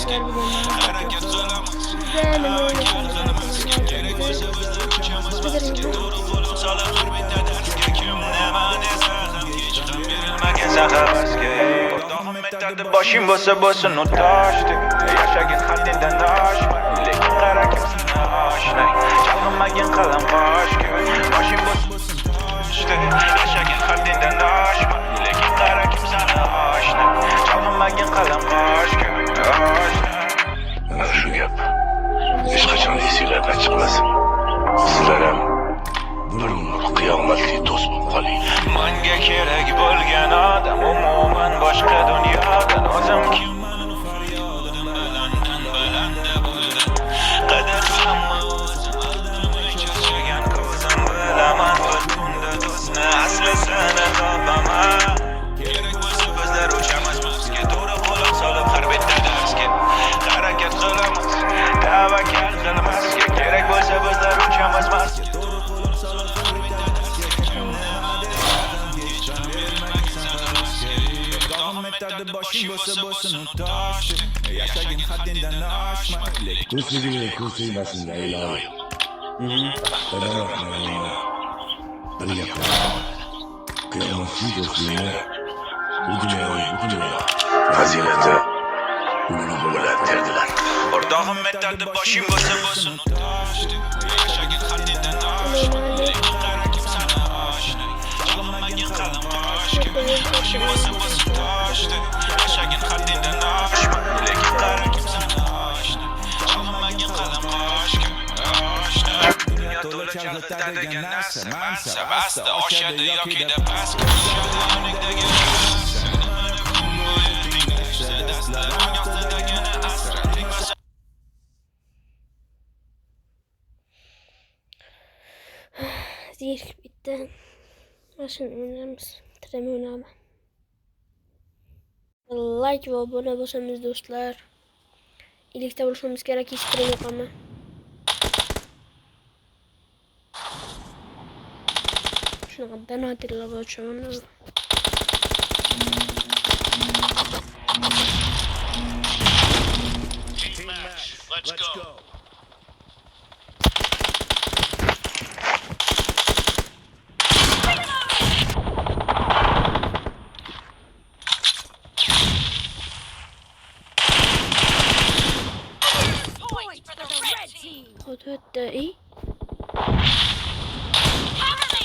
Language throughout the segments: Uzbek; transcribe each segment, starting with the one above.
arkadaşlar bugün güzel Başım basa basın o taştı. Yaşagin haddinden aşma. Lekin kara kimsin aşina. Çalınmagin kalan baş gibi. Başım basın taştı. Yaşagin haddinden aşma. Lekin kara kimsin aşina. Çalınmagin kalan baş gibi. Ana şu gap. Hiç kaçan esirlerden çıkmasın. Sizlerem bir umur kıyametli dost bu kalayım. Manga kerak bo'lgan odam umuman boshqa dunyodan o'zim kimman faryodim balanddan balanda bo'ldi qadrlamma o'zim aldamay charchagan ko'zim bilaman bir kunda do'stni asli seni topaman kerak bo'lsa bizlar o'chamiz mavzga to'g'ri qo'lim solib har bitta darsga harakat qilamiz tavakkal qilmasga kerak bo'lsa bizlar o'chamiz mavzga to'g'ri qo'lim solib har bitta başım basa basın taştı. Yaşagin haddinden aşma. Kursigi kursiymasın ya ilahi. Bana bakma ya. Bana yapma. Kıyametli dostluğuna. Bu dünya. Fazilete. Bunu böyle terdiler. Ortağım metardı başım basa basın taştı. Yaşagin haddinden aşma. Lekin kara kimsana aşina. Çalınmagin kalan baş gibi. Başım basa basın taştı. Yaşagin haddinden aşma. Lekin kara kimsana aşina. Çalınmagin kalan baş gibi. Dünya to'la chalg'itadi degan narsa mansab asta oshadi yoki da past ko'rishadi Ziyir bitti. Başın oynarımız. Tremi oynama. Like ve abone olursanız dostlar. İyilikte buluşmamız gerek hiç trem yok ama. Şuna ben hatırla bakacağım. Team match. Let's go. Point for the red team. Hadi de iyi. Cover me.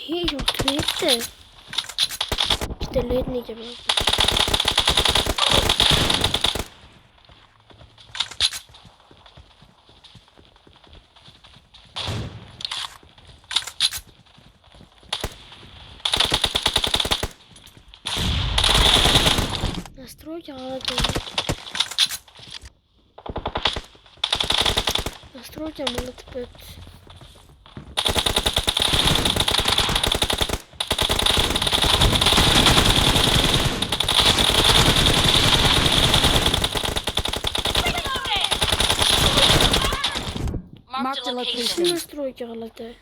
İyi yok neyse. İşte led ne gibi. Настройки аладым. Настройки амалатып. Marked a location. Настройки алады.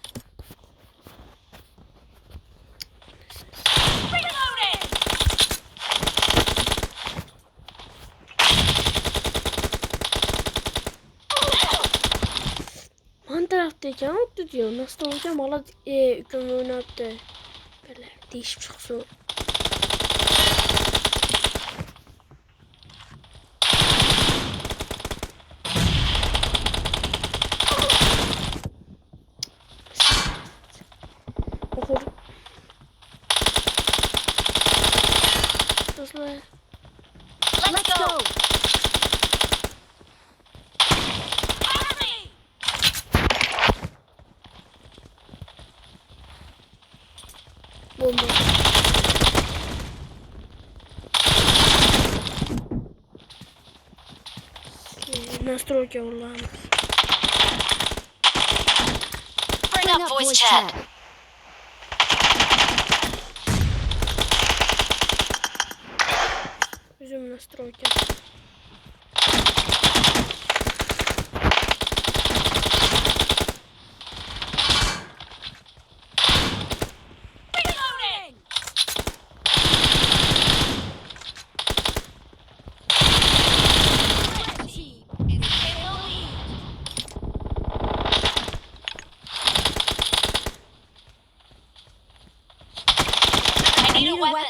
Reloading. Han taraftayken oldu diyor. Nasıl olacağım? Valla ükümü oynattı. Böyle değişip çıksın. Okur. Dostlar. Let's go. Cover me. Bomba. Настройки Allah'ım. Bring up voice chat. Bizim настройки.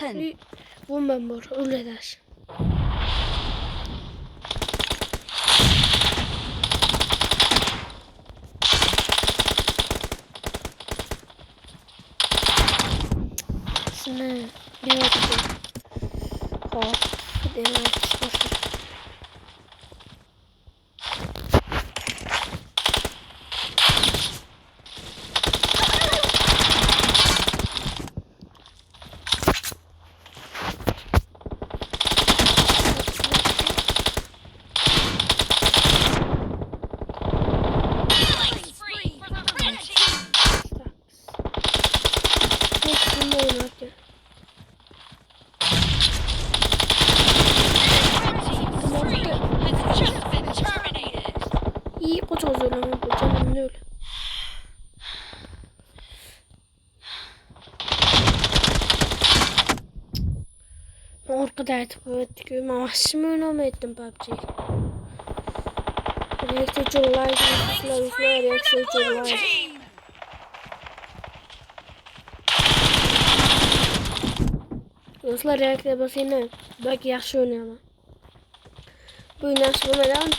weapon. Bombam var. Öyle dersin. Şimdi bir bakacağım. Hop. Gidelim. Boşver. Killing spree for the red team. Şimdi oynarken. Red team's spree has just been terminated. İyi koç hazırlanıyor. Canım öyle. Orada artık öğrettik. Maaşımı oynama ettim PUBG'yi. Reaktör July. Killing spree for the blue team. Dostlar reaktör basayım. Belki yaxşı oynayalım. Bu yaxşı oynayalım.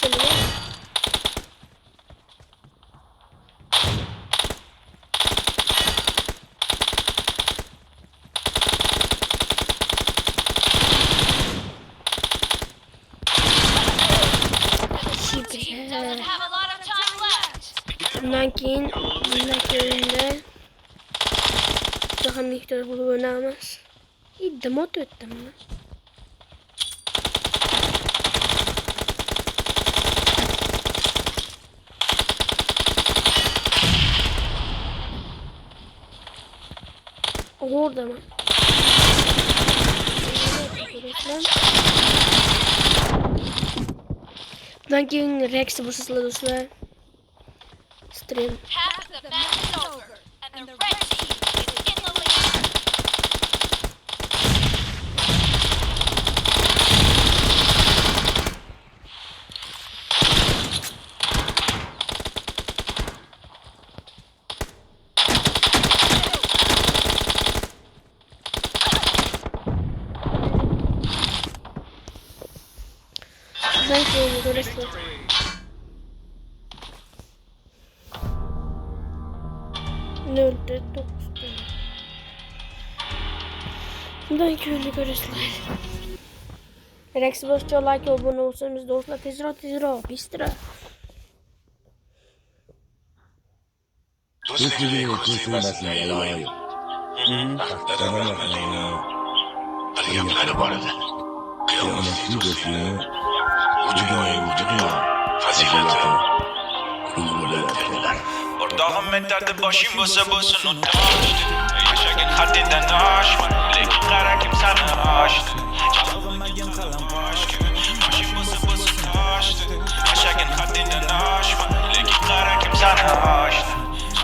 Team doesn't have a lot of time left. Bundan keyin oyunda daha miktar bulup oynamaz. İyi demot ettim ben. Orada mı? Bundan keyin Rex'i basısıla dostlar. Stream. Half the match is over, and the red team is in the lead. Bundan keyin görüşürüz. Nerede? 9'da. Bundan keyin görüşürüz. Rex'i basınca like abone olsanız dostlar tezro bistra. تسلم كرسي مسنا إلهي أحترم علينا اليوم على بعض قيام تسلم وجوه فزيلة كل ولاد Ortağım ben derdi başım basa basın o taştı Yaşarken haddinden aşma Lekin kara kimseni aştı Çalamayan kalan başka Başım basa basın taştı Yaşarken haddinden aşma Lekin kara kimseni aştı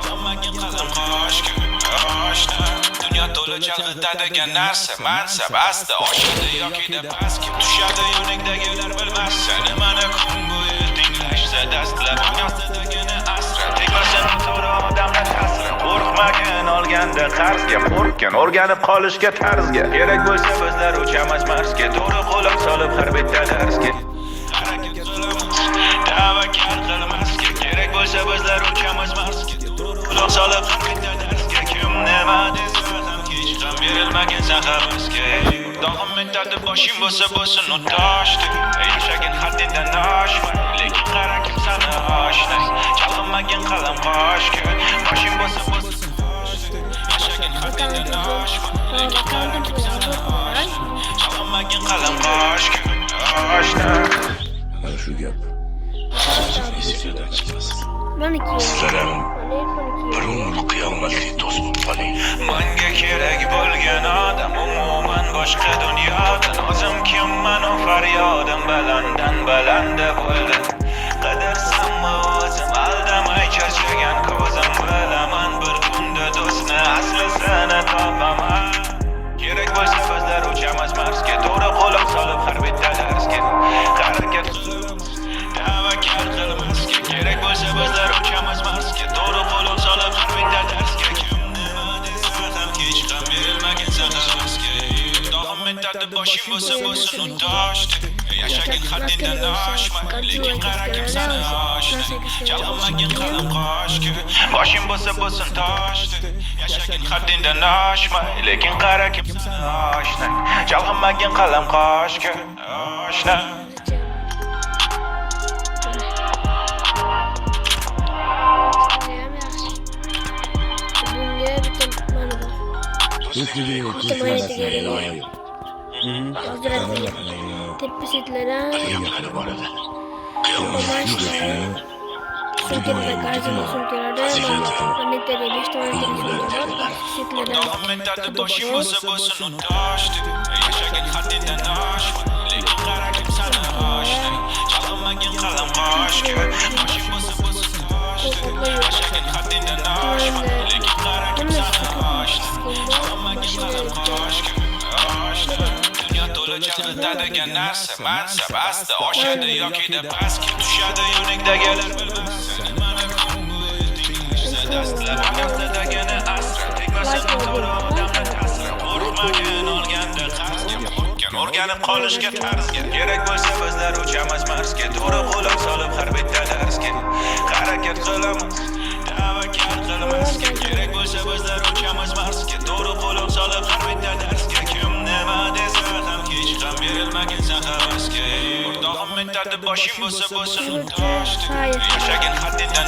Çalamayan kalan başka Aştı Dünya dolu çalgıdadıgan narsa mansab Aslı aşırı yoki de past Kim düşadi yoningdagilar bilmazsa Nimani kun bo'yi tinglashsa Dastlab yostidagini asra Tegmasin to'g'ri odamlar ta'siri Qo'rqmagin olganda qarzga Qo'rqgin o'rganib qolishga tarzga Kerak bo'lsa bizlar uchamiz Marsga To'g'ri qo'lib solib har bitta darsga Harakat qilamiz Tavakkal qilmasga Kerak bo'lsa bizlar uchamiz Marsga To'g'ri quloq solib har bitta darsga Kim nima desa ham hech ham berilmagan sahabasga Dog'im aytadi boshim bo'lsa bo'lsin u toshdi Yashagin haddidan oshma Lekin qara kimsani oshnay Chalg'imagin qalam qoshga Boshim bo'lsa bo'lsin toshdi Yashagin haddidan oshma Lekin qara kimsani oshnay Chalg'imagin qalam qoshga Oshnay Mana shu gap esingizdan chiqmasin. Ben 2. Sizlarem Ben bir umr qiyomatli do'st bo'lib qoling. Menga kerak bo'lgan odam umuman boshqa dunyodan O'zim kimman u faryodim balanddan balanda bo'ldi Qadrsammi o'zim aldamay charchagan ko'zim Bilaman bir kunda do'stni aslisini topaman Kerak bo'lsa bizlar uchamiz Marsga To'g'ri qo'lib solib har bitta darsga Harakat qilamiz Tavakkal qilmasga Kerak bo'lsa bizlar uchamiz Marsga To'g'ri qo'lib solib har bitta darsga Kim nima desa ham hech ham berilmagan sahabasga boshing bo'lsa bo'lsin u toshdi yashagan haddingdan oshma lekin qara kimsan oshna chalg'imagin qalam qoshga boshing bo'lsa bo'lsin toshdi yashagan haddingdan oshma lekin qara kimsan oshna chalg'imagin qalam qoshga oshna Bunga bitta mana bor. Yozdiradilar. Tepasidalar Kıyamet var edi. sumkalarda gazini sumkalarda monetarga 5 tomondan sumkalar mentada boshing bo'lsa bo'lsin u toshdi yashagan haddingdan oshma lekin qara kimsan oshna chalg'imagin qalam qoshga boshing bo'lsa bo'lsin toshdi yashagan haddingdan oshma lekin qara kimsan oshna chalg'imagin qalam qoshga oshna dunyo to'la chalg'itadigan narsa mansab asta oshadi yoki pastga tushadi yoningdagilar bilmasin mana dastlar dastadagini asra tegmasin to'g'ri odamni tasra urmagin olganda qarzga qo'rqgan o'rganib qolishga tarzga kerak bo'lsa bizlar uchamiz marsga to'g'ri qo'lab solib har bitta darsga harakat qilamiz tavakkal qilmasga kerak bo'lsa bizlar uchamiz marsga to'g'ri qo'lab solib har bitta darsga kim nima desa ham hech ham berilmagin havasga o'rtog'im mentada boshing bo'lsa bo'lsin toshdi yashagan haddingdan